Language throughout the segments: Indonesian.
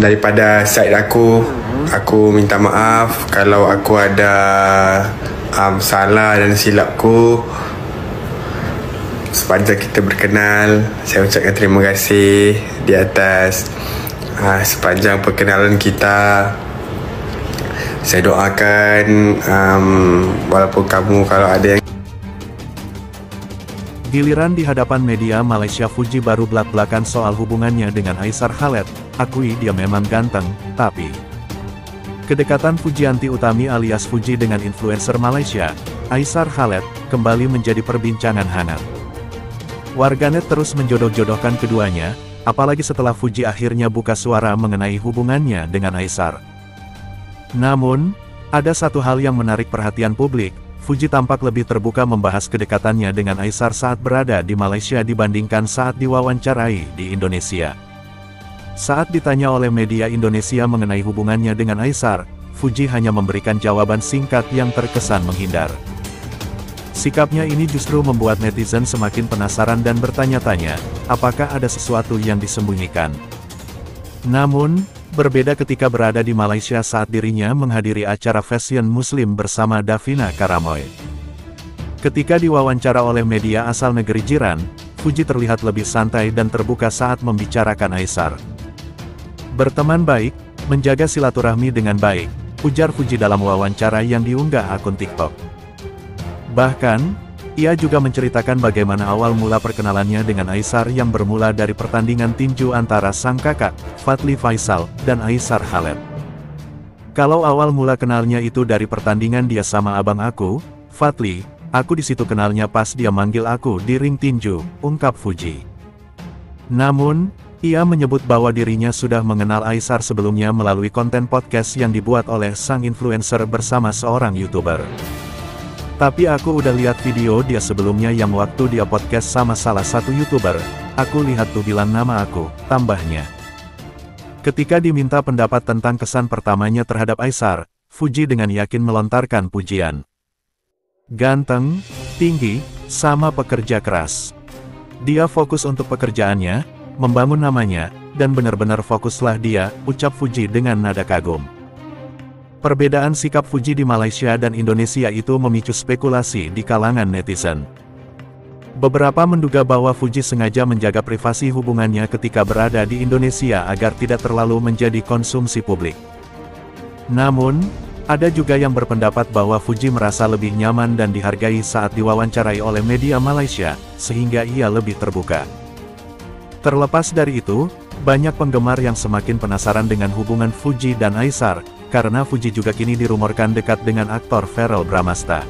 daripada side aku minta maaf kalau aku ada salah dan silapku. Sepanjang kita berkenal, saya ucapkan terima kasih di atas sepanjang perkenalan kita. Saya doakan walaupun kamu kalau ada yang... Giliran di hadapan media Malaysia, Fuji baru belak-belakan soal hubungannya dengan Aisar Khaled. Akui dia memang ganteng, tapi kedekatan Fujianti Utami alias Fuji dengan influencer Malaysia, Aisar Khaled, kembali menjadi perbincangan hangat. Warganet terus menjodoh-jodohkan keduanya, apalagi setelah Fuji akhirnya buka suara mengenai hubungannya dengan Aisar. Namun, ada satu hal yang menarik perhatian publik. Fuji tampak lebih terbuka membahas kedekatannya dengan Aisar saat berada di Malaysia dibandingkan saat diwawancarai di Indonesia. Saat ditanya oleh media Indonesia mengenai hubungannya dengan Aisar, Fuji hanya memberikan jawaban singkat yang terkesan menghindar. Sikapnya ini justru membuat netizen semakin penasaran dan bertanya-tanya, apakah ada sesuatu yang disembunyikan. Namun, berbeda ketika berada di Malaysia saat dirinya menghadiri acara fashion muslim bersama Davina Karamoy. Ketika diwawancara oleh media asal negeri jiran, Fuji terlihat lebih santai dan terbuka saat membicarakan Aisar. Berteman baik, menjaga silaturahmi dengan baik, ujar Fuji dalam wawancara yang diunggah akun TikTok. Bahkan, ia juga menceritakan bagaimana awal mula perkenalannya dengan Aisar yang bermula dari pertandingan tinju antara sang kakak, Fadli Faisal, dan Aisar Khaled. Kalau awal mula kenalnya itu dari pertandingan dia sama abang aku, Fadli, aku di situ kenalnya pas dia manggil aku di ring tinju, ungkap Fuji. Namun, ia menyebut bahwa dirinya sudah mengenal Aisar sebelumnya melalui konten podcast yang dibuat oleh sang influencer bersama seorang YouTuber. Tapi aku udah lihat video dia sebelumnya yang waktu dia podcast sama salah satu YouTuber, aku lihat tuh bilang nama aku, tambahnya. Ketika diminta pendapat tentang kesan pertamanya terhadap Aisar, Fuji dengan yakin melontarkan pujian. Ganteng, tinggi, sama pekerja keras. Dia fokus untuk pekerjaannya, membangun namanya, dan benar-benar fokuslah dia, ucap Fuji dengan nada kagum. Perbedaan sikap Fuji di Malaysia dan Indonesia itu memicu spekulasi di kalangan netizen. Beberapa menduga bahwa Fuji sengaja menjaga privasi hubungannya ketika berada di Indonesia agar tidak terlalu menjadi konsumsi publik. Namun, ada juga yang berpendapat bahwa Fuji merasa lebih nyaman dan dihargai saat diwawancarai oleh media Malaysia, sehingga ia lebih terbuka. Terlepas dari itu, banyak penggemar yang semakin penasaran dengan hubungan Fuji dan Aisar, karena Fuji juga kini dirumorkan dekat dengan aktor Verrell Bramasta.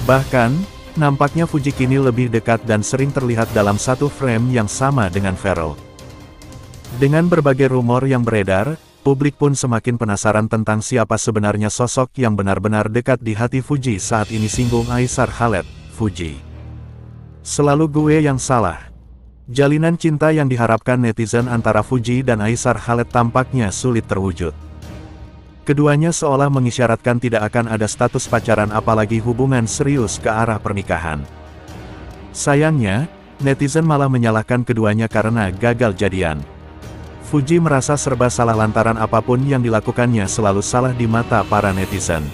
Bahkan, nampaknya Fuji kini lebih dekat dan sering terlihat dalam satu frame yang sama dengan Verrell. Dengan berbagai rumor yang beredar, publik pun semakin penasaran tentang siapa sebenarnya sosok yang benar-benar dekat di hati Fuji saat ini, singgung Aisar Khaled, Fuji. Selalu gue yang salah. Jalinan cinta yang diharapkan netizen antara Fuji dan Aisar Khaled tampaknya sulit terwujud. Keduanya seolah mengisyaratkan tidak akan ada status pacaran apalagi hubungan serius ke arah pernikahan. Sayangnya, netizen malah menyalahkan keduanya karena gagal jadian. Fuji merasa serba salah lantaran apapun yang dilakukannya selalu salah di mata para netizen.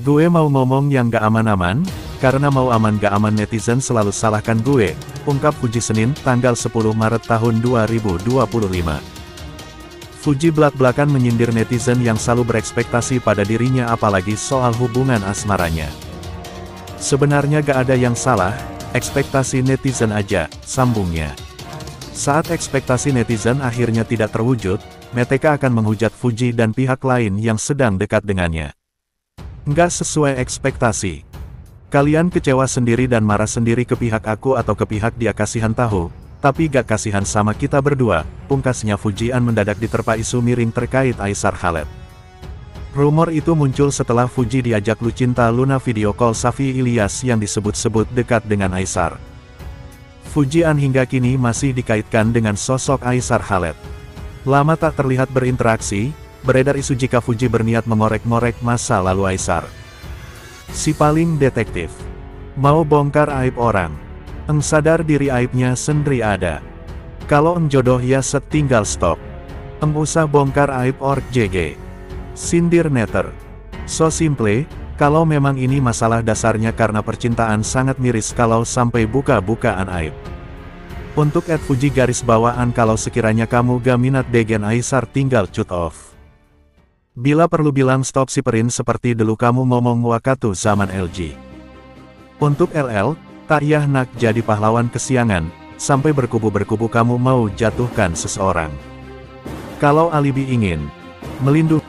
Gue mau ngomong yang gak aman-aman, karena mau aman gak aman netizen selalu salahkan gue, ungkap Fuji Senin, tanggal 10 Maret tahun 2025. Fuji belak-belakan menyindir netizen yang selalu berekspektasi pada dirinya apalagi soal hubungan asmaranya. Sebenarnya gak ada yang salah, ekspektasi netizen aja, sambungnya. Saat ekspektasi netizen akhirnya tidak terwujud, mereka akan menghujat Fuji dan pihak lain yang sedang dekat dengannya. Nggak sesuai ekspektasi. Kalian kecewa sendiri dan marah sendiri ke pihak aku atau ke pihak dia, kasihan tahu. Tapi gak kasihan sama kita berdua, pungkasnya. Fujian mendadak diterpa isu miring terkait Aisar Khaled. Rumor itu muncul setelah Fuji diajak Lucinta Luna video call Safi Ilyas yang disebut-sebut dekat dengan Aisar. Fujian hingga kini masih dikaitkan dengan sosok Aisar Khaled. Lama tak terlihat berinteraksi, beredar isu jika Fuji berniat mengorek-ngorek masa lalu Aisar. Si paling detektif. Mau bongkar aib orang. Eng sadar diri aibnya sendiri ada. Kalau eng jodoh ya setinggal stop. Usah bongkar aib org JG. Sindir netter. So simple, kalau memang ini masalah dasarnya karena percintaan sangat miris kalau sampai buka-bukaan aib. Untuk @fuji garis bawaan kalau sekiranya kamu gak minat degen Aisar tinggal cut off. Bila perlu bilang stop siperin seperti dulu kamu ngomong waktu zaman LG. Untuk LL, tak yah nak jadi pahlawan kesiangan, sampai berkubu-berkubu kamu mau jatuhkan seseorang. Kalau alibi ingin melindungi